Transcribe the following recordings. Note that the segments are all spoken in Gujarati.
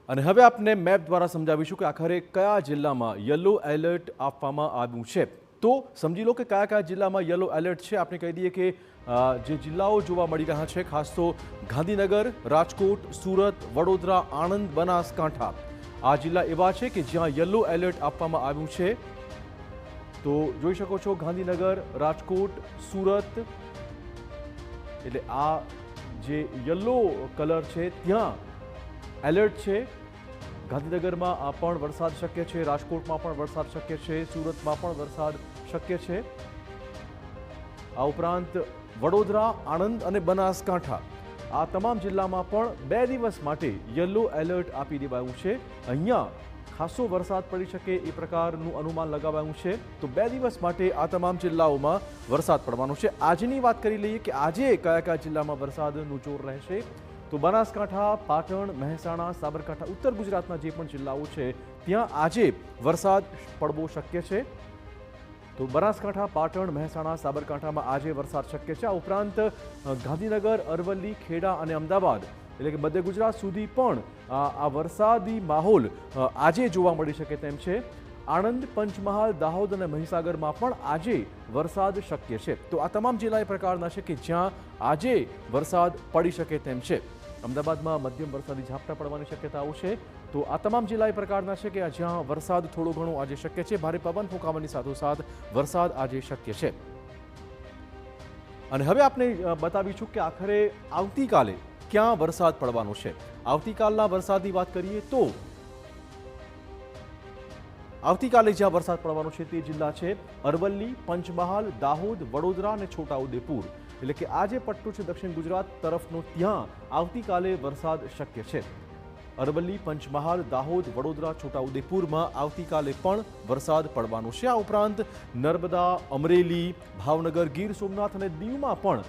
અને હવે આપને મેપ દ્વારા સમજાવીશું કે આખરે કયા જિલ્લામાં યલો એલર્ટ આપવામાં આવ્યું છે। તો સમજી લો કે કયા કયા જિલ્લામાં યલો એલર્ટ છે। આપણે કહી દઈએ કે જે જિલ્લાઓ જોવા મળી રહ્યા છે ખાસ તો ગાંધીનગર, રાજકોટ, સુરત, વડોદરા, આણંદ, બનાસકાંઠા આ જિલ્લા એવા છે કે જ્યાં યલો એલર્ટ આપવામાં આવ્યું છે। તો જોઈ શકો છો ગાંધીનગર, રાજકોટ, સુરત એટલે આ જે યલો કલર છે ત્યાં એલર્ટ છે। ગાંધીનગરમાં પણ વરસાદ શક્ય છે, રાજકોટમાં પણ વરસાદ શક્ય છે, સુરતમાં પણ વરસાદ શક્ય છે। આ ઉપરાંત વડોદરા, આણંદ અને બનાસકાંઠા આ તમામ જિલ્લામાં પણ 2 દિવસ માટે યલો એલર્ટ આપી દેવાયું છે। અહીંયા ખાસો વરસાદ પડી શકે એ પ્રકારનું અનુમાન લગાવાયું છે। તો 2 દિવસ માટે આ તમામ જિલ્લાઓમાં વરસાદ પડવાનો છે। આજની વાત કરી લઈએ કે આજે કયા કયા જિલ્લામાં વરસાદનું જોર રહેશે। તો બનાસકાંઠા, પાટણ, મહેસાણા, સાબરકાંઠા, ઉત્તર ગુજરાતના જે પણ જિલ્લાઓ છે ત્યાં આજે વરસાદ પડવો શક્ય છે। તો બનાસકાંઠા, પાટણ, મહેસાણા, સાબરકાંઠામાં આજે વરસાદ શક્ય છે। આ ઉપરાંત ગાંધીનગર, અરવલ્લી, ખેડા અને અમદાવાદ એટલે કે મધ્ય ગુજરાત સુધી પણ આ વરસાદી માહોલ આજે જોવા મળી શકે તેમ છે। આણંદ, પંચમહાલ, દાહોદ અને મહીસાગરમાં પણ આજે વરસાદ શક્ય છે। તો આ તમામ જિલ્લા એ પ્રકારના છે કે જ્યાં આજે વરસાદ પડી શકે તેમ છે। અમદાવાદમાં મધ્યમ વરસાદી ઝાપટા પડવાની શક્યતાઓ છે। તો આ તમામ જિલ્લા એ પ્રકારના છે કે જ્યાં વરસાદ થોડો ઘણો આજે શક્ય છે। ભારે પવન ફૂંકાવાની સાથોસાથ વરસાદ આજે શક્ય છે। અને હવે આપણે બતાવીશું કે આખરે આવતીકાલે ક્યાં વરસાદ પડવાનો છે। આવતીકાલના વરસાદની વાત કરીએ તો આવતીકાલે જ્યાં વરસાદ પડવાનો છે તે જિલ્લા છે અરવલ્લી, પંચમહાલ, દાહોદ, વડોદરા અને છોટાઉદેપુર એટલે કે આ જે પટ્ટો છે દક્ષિણ ગુજરાત તરફનો ત્યાં આવતીકાલે વરસાદ શક્ય છે। અરવલ્લી, પંચમહાલ, દાહોદ, વડોદરા, છોટાઉદેપુરમાં આવતીકાલે પણ વરસાદ પડવાનો છે। આ ઉપરાંત નર્મદા, અમરેલી, ભાવનગર, ગીર સોમનાથ અને દીવમાં પણ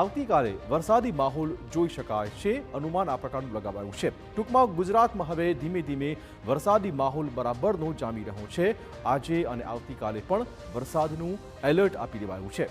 આવતીકાલે વરસાદી માહોલ જોઈ શકાય છે। અનુમાન આ પ્રકારનું લગાવાયું છે। ટૂંકમાં ગુજરાતમાં હવે ધીમે ધીમે વરસાદી માહોલ બરાબરનો જામી રહ્યો છે। આજે અને આવતીકાલે પણ વરસાદનું એલર્ટ આપી દેવાયું છે।